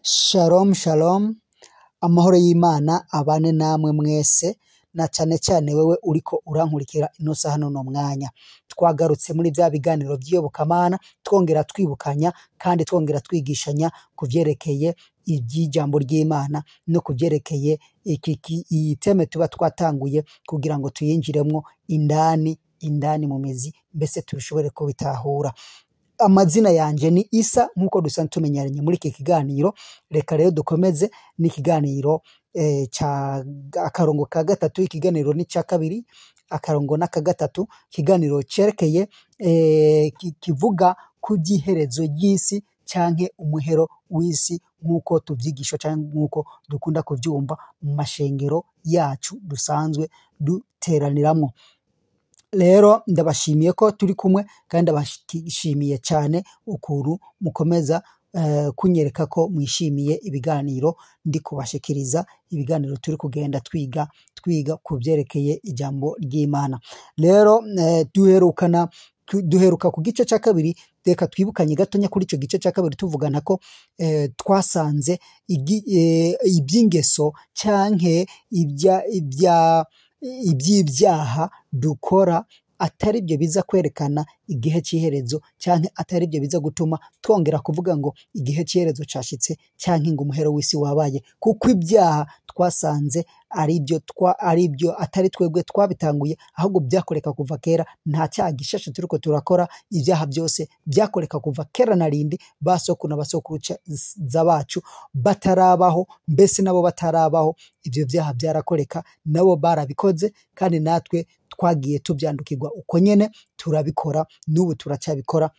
Shalom shalom, amahoro y'Imana abane namwe mwese, na cane cane wewe uriko urankurikira ino saha n'uno mwanya. Twagarutse muri vya biganiro vy'iyobokamana, twongera twibukanya kandi twongera twigishanya kuvyerekeye ivy'ijambo ry'Imana no kuvyerekeye iyi teme tuba twatanguye kugira ngo tuyinjiremwo indani mu mizi, mbese tubishobore kubitahura. Amazina yanje ni Isa nkuko dusanzwe tumenyeranye muri iki kiganiro. Reka rero dukomeze n'ikiganiro akarongo ka gatatu. Ikiganiro ni ca kabiri, akarongo n'aka gatatu, ikiganiro cerekeye kivuga ku by'iherezo ry'isi canke umuhero w'isi nkuko tuvyigisha canke nkuko dukunda kuvyumva mu mashengero yacu dusanzwe duteraniramwo. Rero ndabashimiye ko turi kumwe kandi ndabashimiye cyane ukuntu mukomeza kunyereka ko mwishimiye ibiganiro ndi kubashikiriza, ibiganiro turi kugenda twiga kuvyerekeye ijambo ry'Imana. Rero duheruka ku gice ca kabiri. Reka twibukanye gatonya kuri ico gice ca kabiri tuvugana ko twasanze iby'ingeso canke iby'ibyaha dukora atari byo biza kwerekana igihe cy'iherezo, canke atari byo biza gutuma twongera kuvuga ngo igihe cy'iherezo cashitse canke ngo umuhero w'isi wabaye, kuko ibyaha twasanze ari byo atari twebwe twabitanguye, ahubwo byakoreka kuva kera. Nta cyaha gishasha turiko turakora, ibyaha byose byakoreka kuva kera na rindi, basokuru na basokuruza bacu batarabaho, mbese nabo batarabaho, ibyo byaha byarakoreka, nabo barabikoze, kandi natwe twagiye tubyandukirwa uko nyene turabikora, n'ubu turacyabikora.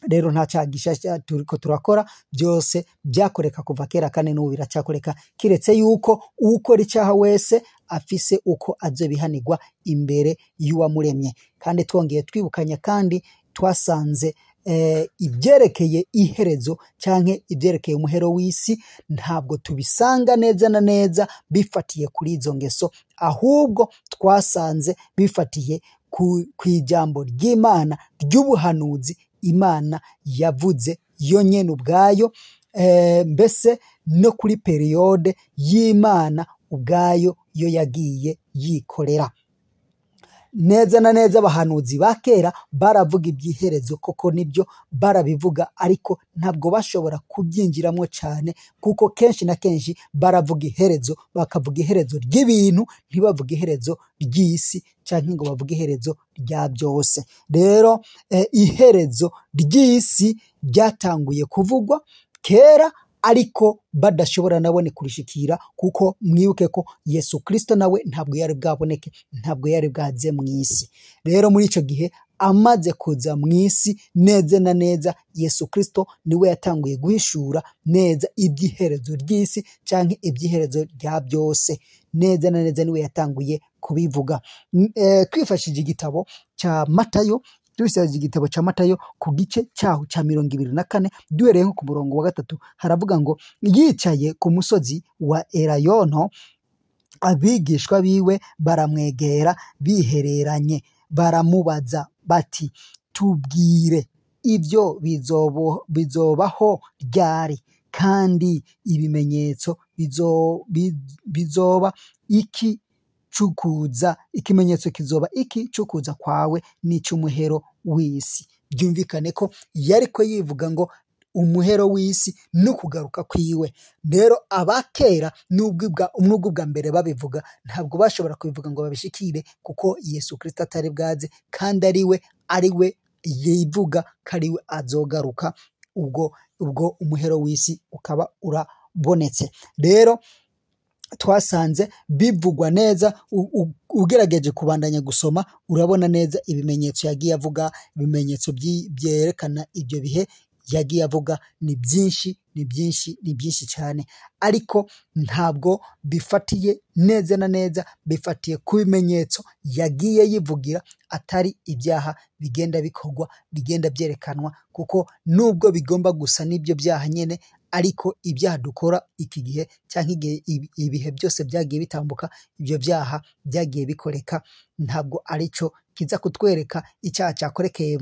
Rero nta cyaha gishasha turiko turakora, byose byakoreka kuva kera kandi n'ubu biracyakoreka, kiretse yuko ukora icyaha wese afise uko azobihanirwa imbere y'uwamuremye. Kandi twongeye twibukanya kandi twasanze ibyerekeye iherezo canke ibyerekeye umuhero w'isi ntabwo tubisanga neza na neza bifatiye kuri izo ngeso, ahubwo twasanze bifatiye ku ijambo ry'Imana ry'ubuhanuzi Imana yavuze yo nyene ubwayo, mbese no kuri periyode y'Imana ubwayo yo yagiye yikorera. Neza na neza abahanuzi ba kera baravuga iby'iherezo, koko nibyo barabivuga, ariko ntabwo bashobora kubyinjiramo cyane, kuko kenshi na kenshi baravuga iherezo, bakavuga iherezo ry'ibintu, ntibavuga iherezo ry'isi canke ngo bavuge iherezo rya byose. Rero iherezo ry'isi ryatanguye kuvugwa kera, ariko badashobora nabone kurishikira, kuko mwibuke ko Yesu Kristo nawe ntabwo yari bwaboneke, ntabwo yari bwaze mu isi. Rero muri ico gihe amaze kuza mu isi, neza na neza Yesu Kristo niwe yatanguye guhishura neza iby'iherezo ry'isi canke iby'iherezo rya byose. Neza na neza niwe yatanguye kubivuga. Twifashije igitabo ca Matayo, dusize igitabo ca Matayo ku gice cyaho ca 24, duhereye nko ku murongo wa 3, haravuga ngo yicaye ku musozi wa Elayono, abigishwa biwe baramwegera bihereranye, baramubaza bati, tubwire ibyo bizobaho ryari, kandi ibimenyetso bizoba iki ikimenyetso kizoba iki cukuza kwawe n'icumuhero w'isi. Byumvikane ko yariko yivuga ngo umuhero w'isi no kugaruka kwiwe. Rero abakera nubwo bwa mbere babivuga, ntabwo bashobora kubivuga ngo babishikire, kuko Yesu Kristo atari bwaze, kandi ariwe yivuga ko ariwe azogaruka, ubwo umuhero w'isi ukaba urabonetse. Rero twasanze bivugwa neza, ugerageje kubandanya gusoma urabona neza ibimenyetso yagiye avuga, ibimenyetso byerekana ibyo bihe yagiye avuga ni byinshi cyane, ariko ntabwo bifatiye neza na neza, bifatiye ku bimenyetso yagiye yivugira, atari ibyaha bigenda bikorwa, bigenda byerekanwa, kuko nubwo bigomba gusa n'ibyo byaha nyene, ariko ibyaha dukora iki gihe canke ibihe byose byagiye bitambuka, ibyo byaha byagiye bikoreka, ntabwo arico kiza kutwereka icyaha cyakorekeye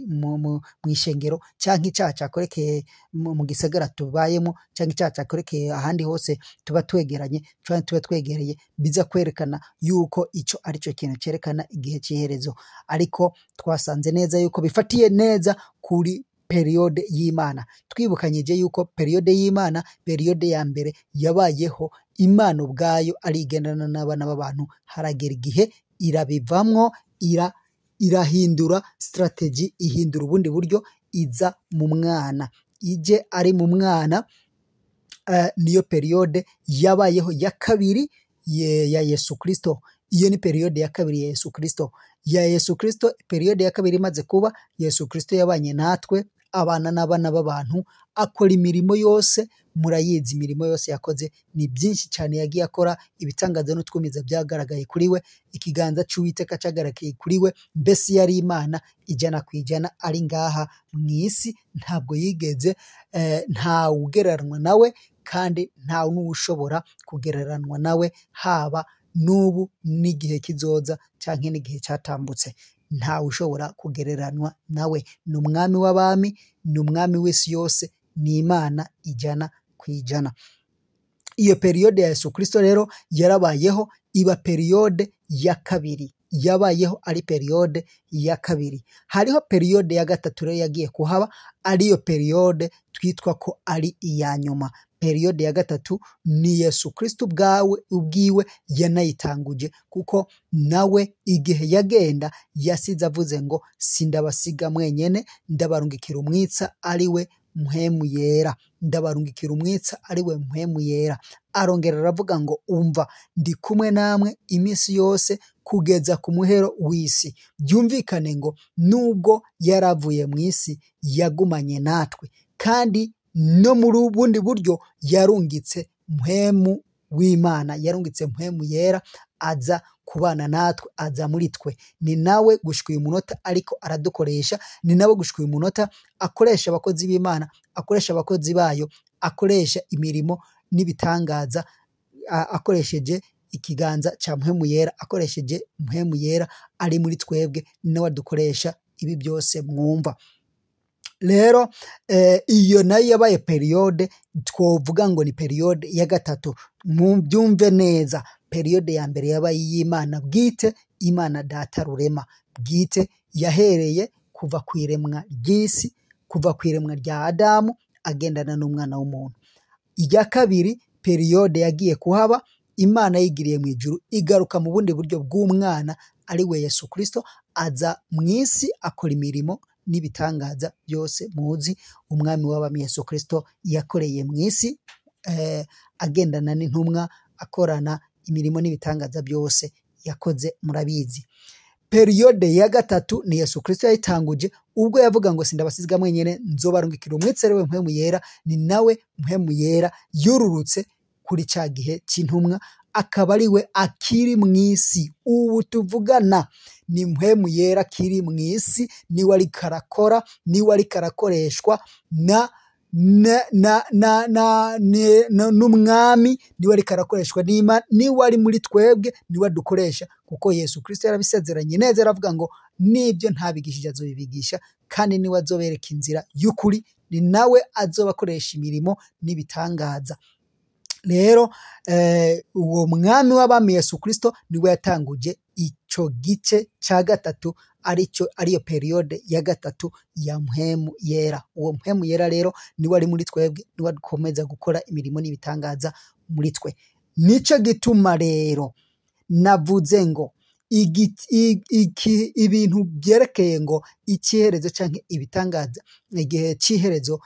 mu ishengero cyangwa icyaha cyakorekeye mu gisagara tubayemo cyangwa icyaha cyakorekeye ahandi hose tuba twegeranye cyangwa tuba twegereye, biza kwerekana yuko icyo ari cyo kintu cyerekana igihe cy'iherezo. Ariko twasanze neza yuko bifatiye neza kuri periyode y'Imana, twibukanyije yuko periyode y'Imana, periyode ya mbere yabayeho Imana ubwayo ari igendana n'abana b'abantu, haragera igihe irabivamwo, irahindura strategy, ihindura ubundi buryo, iza mu mwana. Ije ari mu mwana, niyo periyode yabayeho ya kabiri ya Yesu Kristo. Iyo ni periyode ya kabiri ya Yesu Kristo. Periyode ya kabiri imaze kuba, Yesu Kristo yabanye natwe, abana n'abana b'abantu, akora imirimo yose. Murayizi imirimo yose yakoze, ni byinshi cyane yagiye akora, ibitangaza n'utwumiza byagaragaye kuri we, ikiganza cy'Uwiteka cyagaragaye kuri we. Mbese yari Imana ijana ku ijana ari ngaha mu isi, ntabwo yigeze ntawugereranywa nawe, kandi nta n'ushobora kugereranywa nawe, haba n'ubu n'igihe kizoza cyangwa n'igihe cyatambutse. Ntawe ushobora kugereranywa nawe. Ni umwami w'abami, ni umwami w'isi yose, ni Imana ijana ku ijana. Iyo periyode ya Yesu Kristo rero yarabayeho, iba periyode ya kabiri, yabayeho ari periyode ya kabiri. Hariho periyode ya gatatu rero yagiye kuhaba, ariyo periyode twitwa ko ari iya nyuma. Periyode ya gatatu ni Yesu Kristo ubwiwe yanayitanguje, kuko nawe igihe yagenda yasize avuze ngo sindabasiga mwenyene, ndabarungikira umwitsa ari we Mpwemu Yera, ndabarungikira umwitsa ari we Mpwemu Yera. Arongera aravuga ngo umva, ndi kumwe namwe iminsi yose kugeza ku muhero w'isi. Byumvikane ngo nubwo yaravuye mu isi, yagumanye natwe, kandi no muri ubundi buryo yarungitse Mpwemu w'Imana, yarungitse Mpwemu Yera, aza kubana natwe, aza muri twe. Ni nawe gushika uyu munota ariko aradukoresha, ni nawe gushika uyu munota akoresha abakozi b'Imana, akoresha abakozi bayo, akoresha imirimo n'ibitangaza, akoresheje ikiganza cya Mpwemu Yera, akoresheje Mpwemu Yera ari muri twebwe, ni nawe adukoresha ibi byose mwumva. Rero iyo nayo yabaye periyode twovuga ngo ni periyode ya gatatu. Mubyumve neza, periyode ya mbere yabaye y'Imana bwite, Imana Data Rurema bwite, yahereye kuva ku iremwa ry'isi, kuva ku iremwa rya Adamu, agendana n'umwana w'umuntu. Iya kabiri periyode yagiye kuhaba, Imana yigiriye mu ijuru, igaruka mu bundi buryo bw'umwana ari we Yesu Kristo, aza mu isi akora imirimo n'ibitangaza byose muzi umwami w'abami Yesu Kristo yakoreye mu isi, agendana n'intumwa, akorana imirimo n'ibitangaza byose yakoze, murabizi. Periyode ya gatatu ni Yesu Kristo yayitanguje, ubwo yavuga ngo sindabasiga mwenyene, nzobarungikira umwitsa ari we Mpwemu Yera. Ni nawe Mpwemu Yera yururutse kuri cya gihe cy'intumwa, akaba ari we akiri mu isi. Ubu tuvugana ni Mpwemu Yera akiri mu isi, niwe ari karakora, niwe ari karakoreshwa n'umwami, niwe ari karakoreshwa n'Imana, niwe ari muri twebwe, niwe adukoresha, kuko Yesu Kristo yarabisezeranye neza, aravuga ngo nibyo ntabigishije azobibigisha, kandi niwe azobereka inzira y'ukuri, ni nawe azobakoresha imirimo n'ibitangaza. Rero uwo mwami w'abami Yesu Kristo niwe yatanguje icyo gice cya gatatu, ariyo periyode ya gatatu ya Mpwemu Yera. Uwo Mpwemu Yera rero niwe ari muri twebwe, niwe akomeza gukora imirimo n'ibitangaza muri twe. Nicyo gituma rero navuze ngo ibintu byerekeye ngo ikiherezo cyangwa ibitangaza, igihe cy'iherezo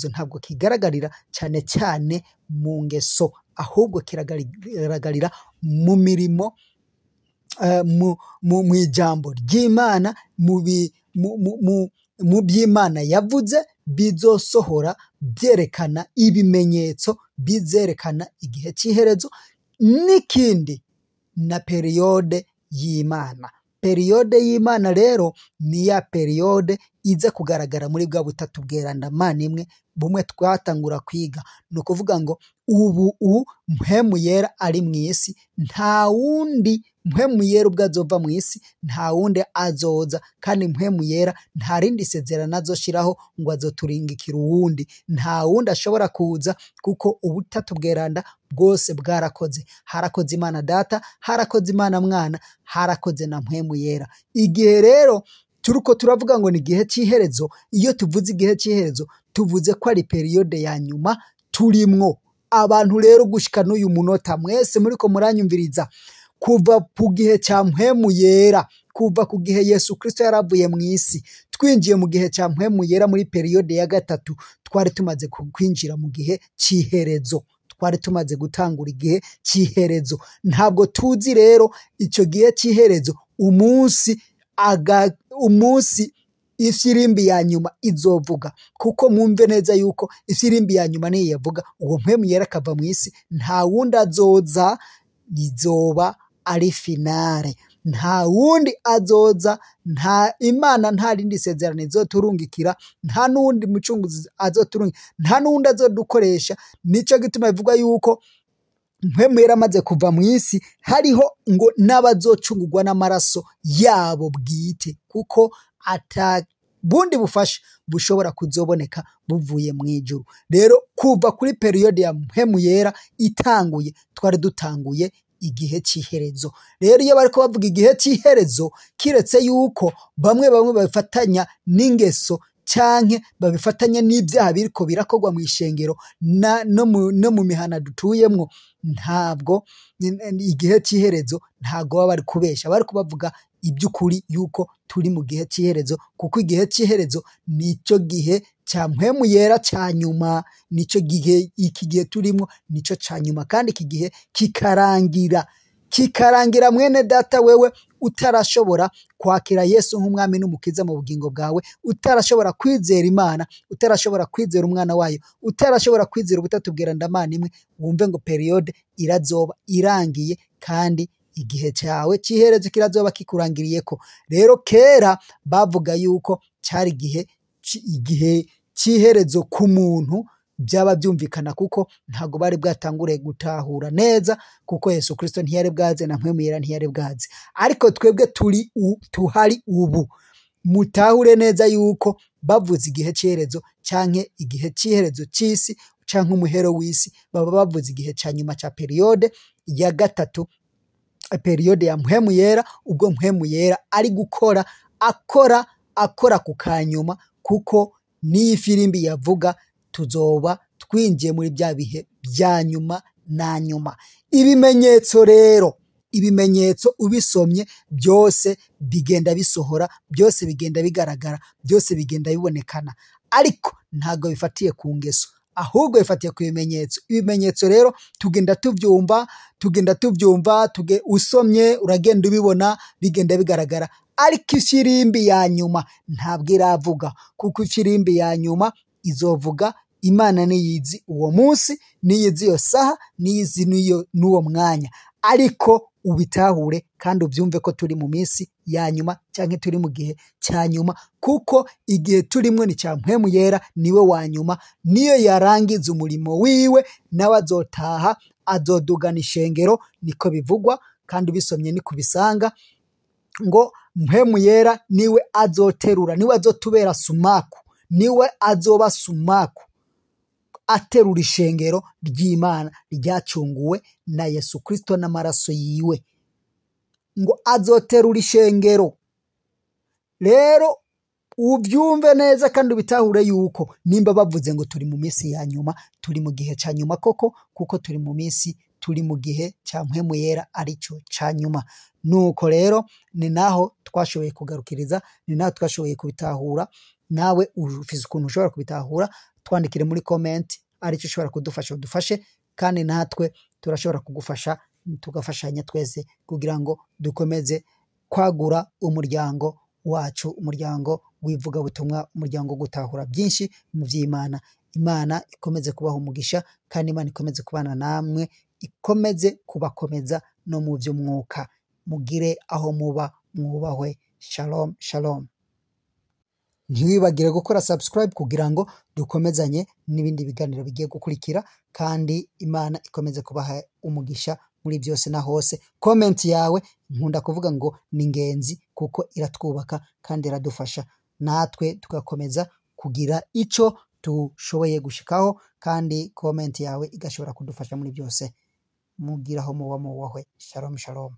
ntabwo kigaragarira cyane cyane mu ngeso, ahubwo kiragaragarira mu mirimo, mu ijambo ry'Imana, mu by'Imana yavuze bizosohora, byerekana ibimenyetso bizerekana igihe cy'iherezo. N'ikindi na periyode y'Imana. Periyode y'Imana rero ni ya periyode iza kugaragara muri bwa butatu bwerandamana imwe bumwe twatangura kwiga. Ni ukuvuga ngo ubu Mpwemu Yera ari mu isi, nta wundi mpwemu yera ubwo azova mu isi nta wundi azoza, kandi mpwemu yera nta rindi sezerano azoshiraho ngo azoturingikira uwundi, nta wundi ashobora kuza kuko ubutatu bweranda bwose bwarakoze. Harakoze Imana Data, harakoze Imana Mwana, harakoze na mpwemu yera. Igihe rero turiko turavuga ngo ni igihe cy'iherezo, iyo tuvuze igihe cy'iherezo tuvuze ko ari periyode ya nyuma turimwo. Abantu rero gushika n'uyu munota mwese muriko muranyumviriza, kuva ku gihe cya mpwemu yera, kuva ku gihe Yesu Kristo yaravuye mu isi, twinjiye mu gihe cya mpwemu yera muri periyode ya gatatu, twari tumaze kwinjira mu gihe cy'iherezo, twari tumaze gutangura igihe cy'iherezo. Ntabwo tuzi rero icyo gihe cy'iherezo umunsi ifirimbi ya nyuma izovuga, kuko mwumve neza yuko ifirimbi ya nyuma niyo yavuga uwo mpwemu yera akava mu isi, nta wundi azoza, izoba ari finale. Nta wundi azoza, nta Imana nta rindi sezerano izoturungikira, nta n'undi mucunguzi azoturungikira, nta n'undi azodukoresha. Nico gituma bivuga yuko mpwemu yera amaze kuva mu isi hariho ngo n'abazocungurwa n'amaraso yabo bwite, kuko ata bundi bufasha bushobora kuzoboneka buvuye mu ijuru. Rero kuva kuri periyode ya mpwemu yera itanguye, twari dutanguye igihe cy'iherezo. Rero iyo bariko bavuga igihe cy'iherezo, kiretse yuko bamwe babifatanya n'ingeso canke babifatanya n'ibyaha biriko birakorwa mu ishengero no mu mihana dutuyemwo, ntabwo igihe cy'iherezo ntabwo baba bari kubesha, bari kubavuga iby'ukuri yuko turi mu gihe cy'iherezo, kuko igihe cy'iherezo nicyo gihe cya mpwemu yera cya nyuma, nicyo gihe, iki gihe turimo nicyo cya nyuma, kandi iki gihe kikarangira mwene data wewe utarashobora kwakira Yesu nk'umwami n'umukiza mu bugingo bwawe, utarashobora kwizera Imana, utarashobora kwizera umwana wayo, utarashobora kwizera ubutatu bwerandamana imwe, wumve ngo periyode irazoba irangiye, kandi igihe cyawe cy'iherezo kirazoba kikurangiriyeko. Rero kera bavuga yuko cyari igihe cy'iherezo ku muntu, byaba byumvikana kuko ntago bari bwatangure gutahura neza, kuko Yesu Kristo ntiyari bwaze na mpwemu yera ntiyari bwaze. Ariko twebwe tuhari ubu, mutahure neza yuko bavuze igihe cy'iherezo canke igihe cy'iherezo cy'isi canke umuhero w'isi, baba bavuze igihe cya nyuma cya periyode ya gatatu, periyode ya mpwemu yera, ubwo mpwemu yera ari gukora akora ku kanyuma, kuko n'iyi firimbi yavuga tuzoba twinjiye muri bya bihe bya nyuma na nyuma. Ibimenyetso rero, ibimenyetso ubisomye byose bigenda bisohora, byose bigenda bigaragara, byose bigenda bibonekana, ariko ntabwo bifatiye ku ngeso, ahubwo bifatiye ku bimenyetso. Ibimenyetso rero tugenda tubyumva, usomye uragenda ubibona, bigenda bigaragara, ariko ifirimbi ya nyuma ntabwo iravuga, kuko ifirimbi ya nyuma izovuga. Imana niyizi uwo munsi, niyizi iyo saha, niyizi n'uwo mwanya, ariko ubitahure kandi ubyumve ko turi mu minsi ya nyuma cyangwa turi mu gihe cya nyuma, kuko igihe turimo ni cya mpwemu yera, niwe wa nyuma, niyo yarangiza umurimo wiwe, nawe azotaha azodugana ishengero, niko bivugwa, kandi ubisomye ni kubisanga ngo mpwemu yera niwe azoterura, niwe azotubera sumaku, niwe azoba sumaku aterura ishengero ry'Imana ryacunguwe na Yesu Kristo n'amaraso yiwe, ngo azoterura ishengero. Rero ubyumve neza kandi ubitahure yuko nimba bavuze ngo turi mu minsi ya nyuma, turi mu gihe cya nyuma koko, kuko turi mu minsi, turi mu gihe cya mpwemu yera aricyo cya nyuma. Nuko rero ni naho twashoboye kugarukiriza, ni naho twashoboye kubitahura. Nawe ufise ukuntu ushobora kubitahura, twandikire muri comment, aricyo ushobora kudufasha udufashe, kandi natwe turashobora kugufasha, tugafashanya twese kugira ngo dukomeze kwagura umuryango wacu, umuryango w'ivugabutumwa, umuryango gutahura byinshi mu by'Imana. Imana ikomeze kubaha umugisha, kandi Imana ikomeze kubana namwe, ikomeze kubakomeza no mu by'umwuka. Mugire aho muba mwubahwe. Shalom shalom. Ntiwibagire gukora subscribe kugira ngo dukomezanye n'ibindi biganiro bigiye gukurikira, kandi Imana ikomeze kubaha umugisha muri byose na hose. Comment yawe nkunda kuvuga ngo ni ingenzi kuko iratwubaka kandi iradufasha natwe tugakomeza kugira ico tushoboye gushikaho, kandi comment yawe igashobora kudufasha muri byose. Mugiraho muba muwahwe. Shalom shalom.